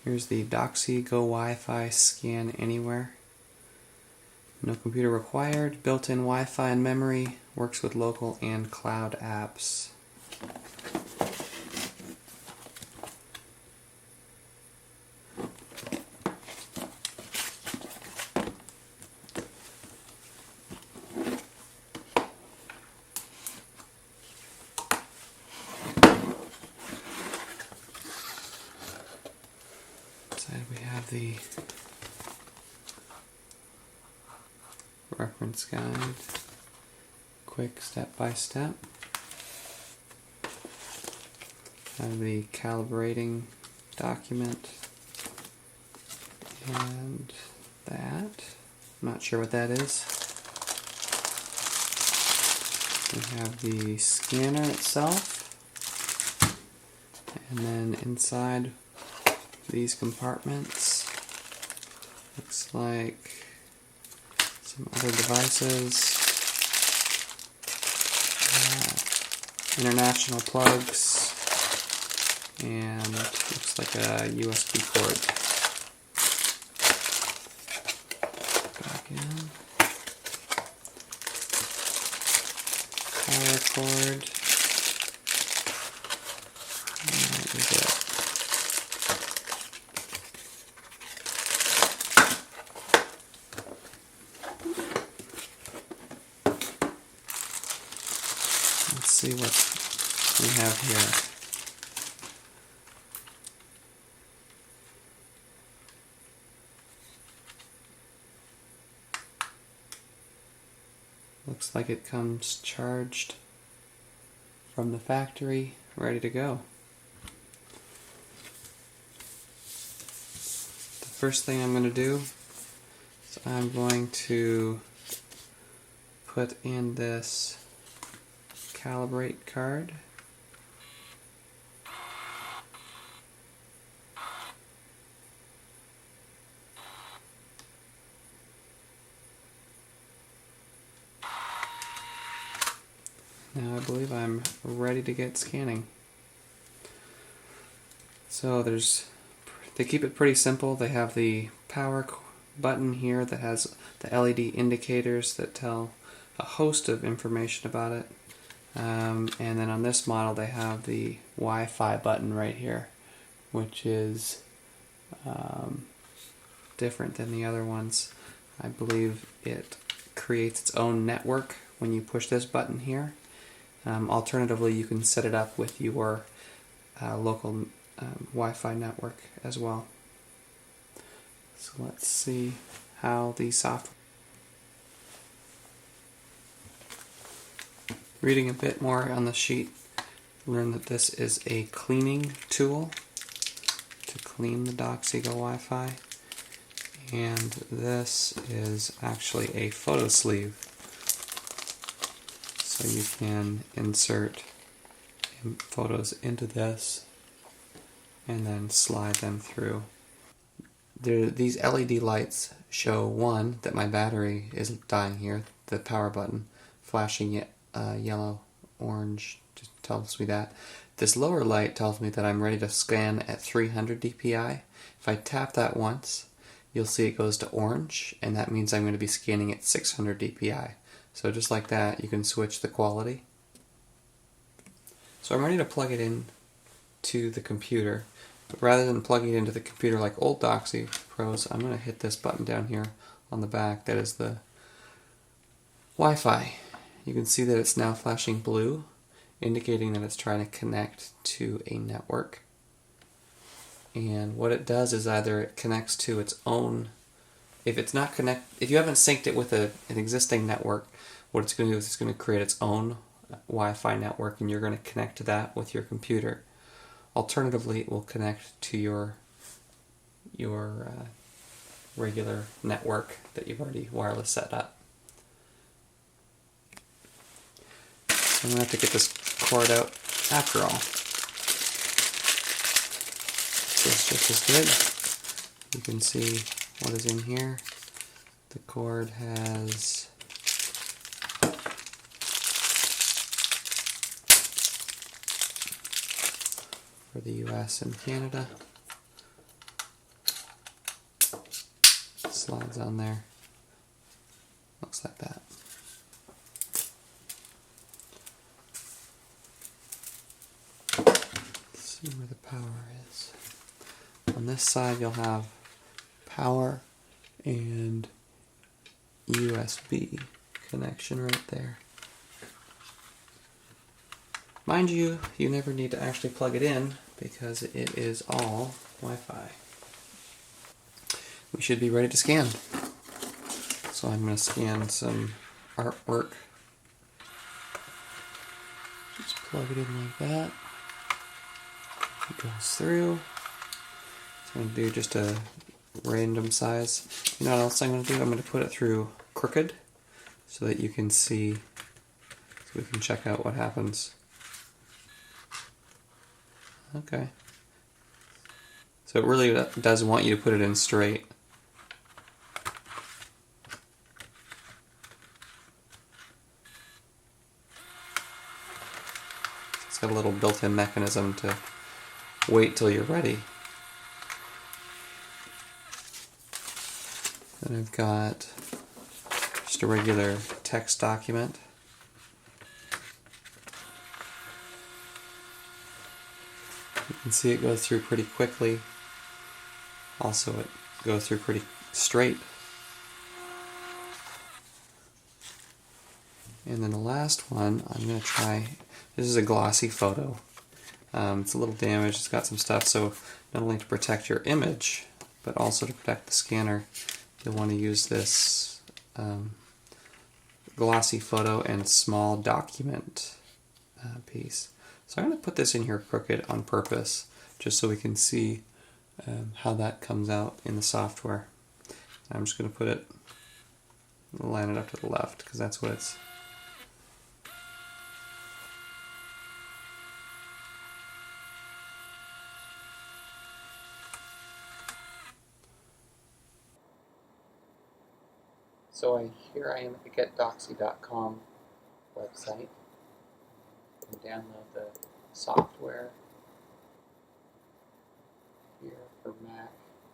Here's the Doxie Go Wifi Scan Anywhere. No computer required, built-in Wi-Fi and memory, works with local and cloud apps. Inside we have the reference guide, quick step-by-step. Have the calibrating document and that. I'm not sure what that is. We have the scanner itself, and then inside these compartments looks like some other devices, international plugs, and looks like a USB cord. Back in. Power cord. And that is it. Let's see what we have here. Looks like it comes charged from the factory, ready to go. The first thing I'm going to do is I'm going to put in this calibrate card. Now I believe I'm ready to get scanning. So they keep it pretty simple. They have the power button here that has the LED indicators that tell a host of information about it. And then on this model they have the Wi-Fi button right here, which is different than the other ones. I believe it creates its own network when you push this button here. Alternatively, you can set it up with your local Wi-Fi network as well. So let's see how the software. Reading a bit more on the sheet, learn that this is a cleaning tool to clean the Doxie Go Wi-Fi, and this is actually a photo sleeve. So you can insert photos into this and then slide them through. These LED lights show, one, that my battery is dying here, the power button flashing yellow, orange, just tells me that. This lower light tells me that I'm ready to scan at 300 dpi. If I tap that once, you'll see it goes to orange, and that means I'm going to be scanning at 600 dpi. So just like that, you can switch the quality. So I'm ready to plug it in to the computer. But rather than plugging it into the computer like old Doxie Pros, I'm going to hit this button down here on the back. That is the Wi-Fi. You can see that it's now flashing blue, indicating that it's trying to connect to a network. And what it does is either it connects to its own. If you haven't synced it with an existing network, what it's going to do is it's going to create its own Wi-Fi network, and you're going to connect to that with your computer. Alternatively, it will connect to your regular network that you've already wireless set up. I'm going to have to get this cord out after all. So it's just as good. You can see what is in here. The cord has for the US and Canada. slides on there. Looks like that. Let's see where the power is. On this side you'll have power and USB connection right there. Mind you, you never need to actually plug it in because it is all Wi-Fi. We should be ready to scan. So I'm going to scan some artwork. Just plug it in like that. It goes through. So I'm going to do just a random size. You know what else I'm going to do? I'm going to put it through crooked so that you can see, so we can check out what happens. Okay. So it really does want you to put it in straight. It's got a little built-in mechanism to wait till you're ready. Then I've got just a regular text document. You can see it goes through pretty quickly. Also, it goes through pretty straight. And then the last one, I'm going to try, this is a glossy photo. It's a little damaged, it's got some stuff, so not only to protect your image, but also to protect the scanner, you'll want to use this glossy photo and small document piece. So I'm going to put this in here crooked on purpose, just so we can see how that comes out in the software. I'm just going to put it, line it up to the left, because that's what it's. So here I am at the getdoxie.com website. You can download the software here for Mac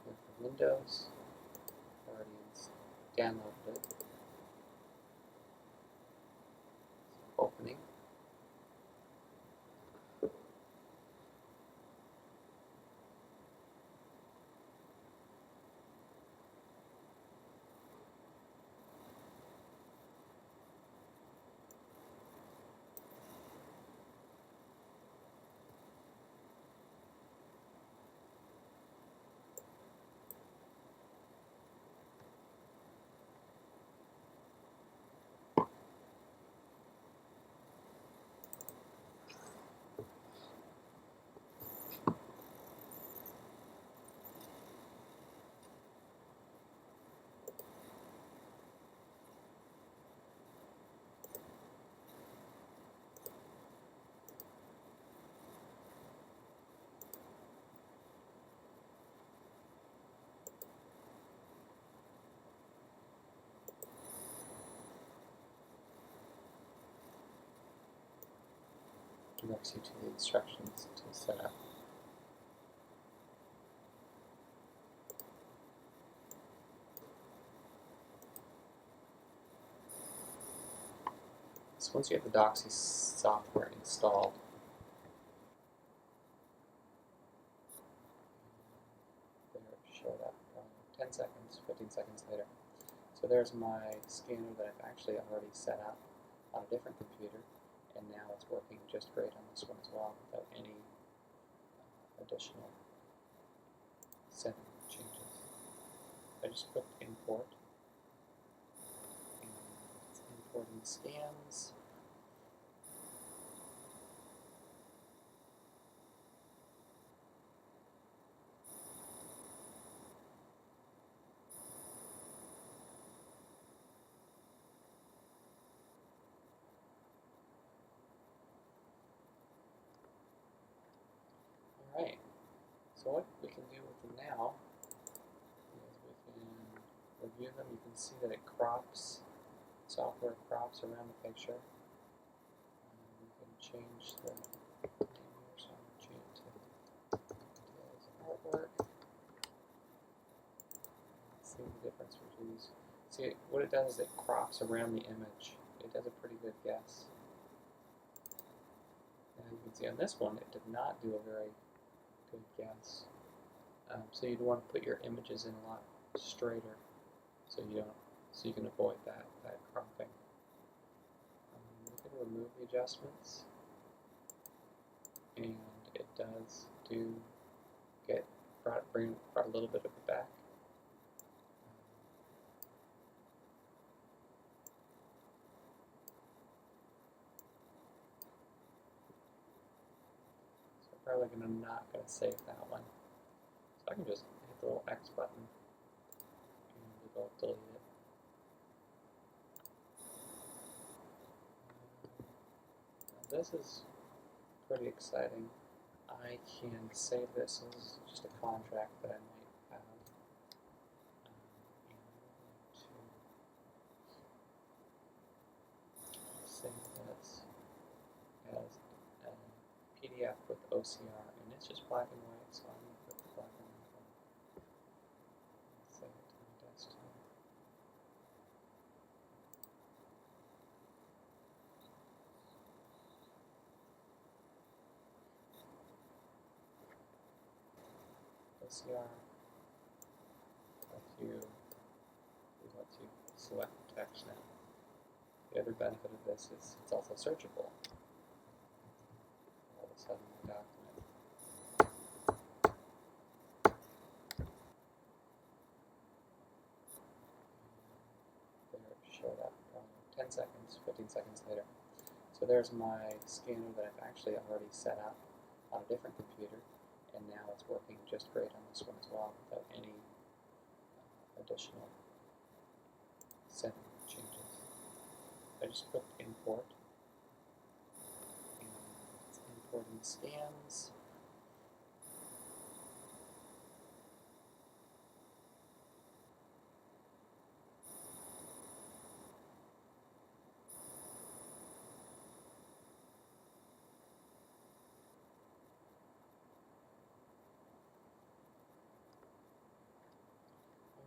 and for Windows. I already downloaded it. So opening. Directs you to the instructions to set up. So once you have the Doxie software installed, there it showed up 10 seconds, 15 seconds later. So there's my scanner that I've actually already set up on a different computer, and now it's working just great on this one as well without any additional setting changes. I just clicked import, and it's importing scans. Alright, so what we can do with them now is we can review them. You can see that it crops, software crops around the picture. You can change the name here, so I'm going to change it to artwork. See the difference use. See, what it does is it crops around the image. It does a pretty good guess. And you can see on this one, it did not do a very good guess. So you'd want to put your images in a lot straighter, so you can avoid that cropping. We can remove the adjustments, and it does bring a little bit of it back. So I'm probably not going to save that one. So I can just hit the little X button and it'll delete it. Now this is pretty exciting. I can save this as just a contract that I might have. And I'm going to save this as a PDF with OCR, and it's just black and white, so I'm going to put the black and white one. Save it to my desktop. OCR lets you select text now. The other benefit of this is it's also searchable. All of a sudden, the document. There it showed up 10 seconds, 15 seconds later. So there's my scanner that I've actually already set up on a different computer, and now it's working just great on this one as well without any additional setting changes. I just clicked import, and it's importing scans.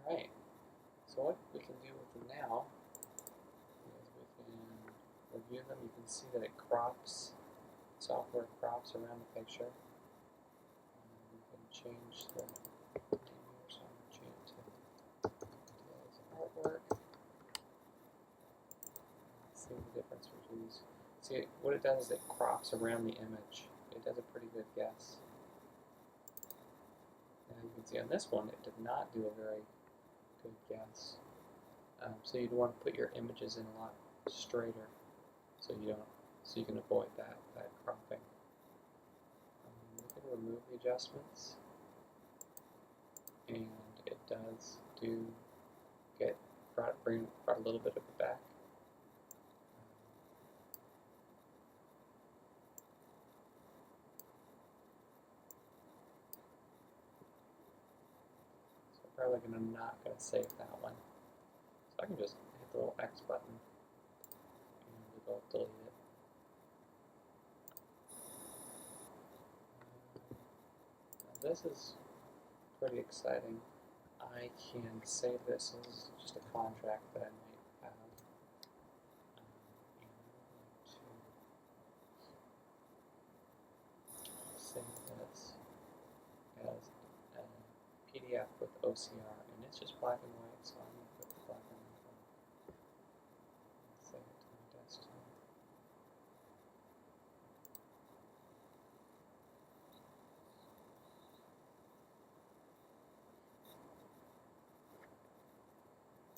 Alright, so what we can do with them now is we can review them. You can see that it crops, software crops around the picture. We can change the name here, so I'm going to change it to today's artwork. Let's see the difference between these. See, what it does is it crops around the image. It does a pretty good guess. And you can see on this one, it did not do a very good guess. So you'd want to put your images in a lot straighter, so you can avoid that cropping. We can remove the adjustments, and it does bring a little bit of it back. So I'm probably not going to save that one. So I can just hit the little X button and it'll delete it. Now this is pretty exciting. I can save this as just a contract that I might have. And I'm going to save this as a PDF with OCR, and it's just black and white, so I'm going to put the black and white one. Save it to my desktop.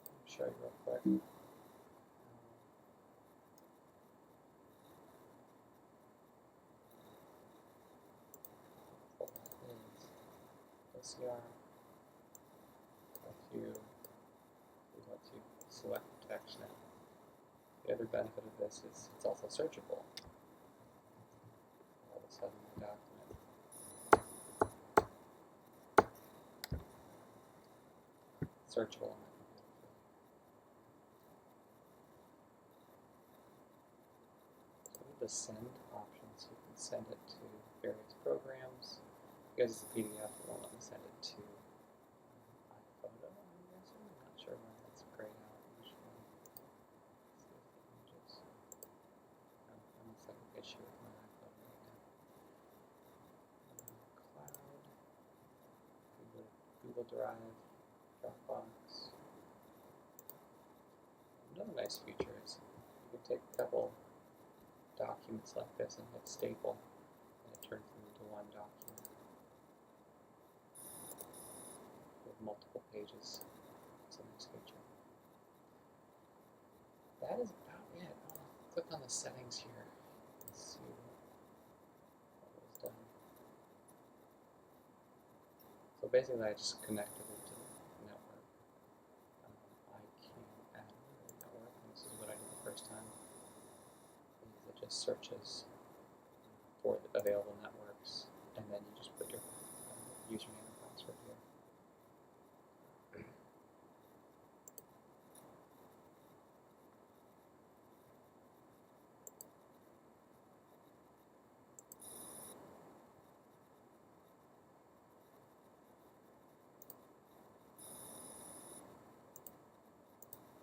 I'll show you real quick. OCR lets you select text now. The other benefit of this is it's also searchable. All of a sudden, the document. Searchable on my computer. So we have the send option, so you can send it to various programs. Because it's a PDF, it won't let me send it to iPhoto, I'm guessing. I'm not sure why that's Google Drive, Dropbox. Another nice feature is you can take a couple documents like this and hit staple, and it turns them into one document with multiple pages. It's a nice feature. That is about it. I'll click on the settings here and see what was done. So basically, I just connected it to the network. I can add another network, and this is what I did the first time. It just searches for the available networks, and then you just put your username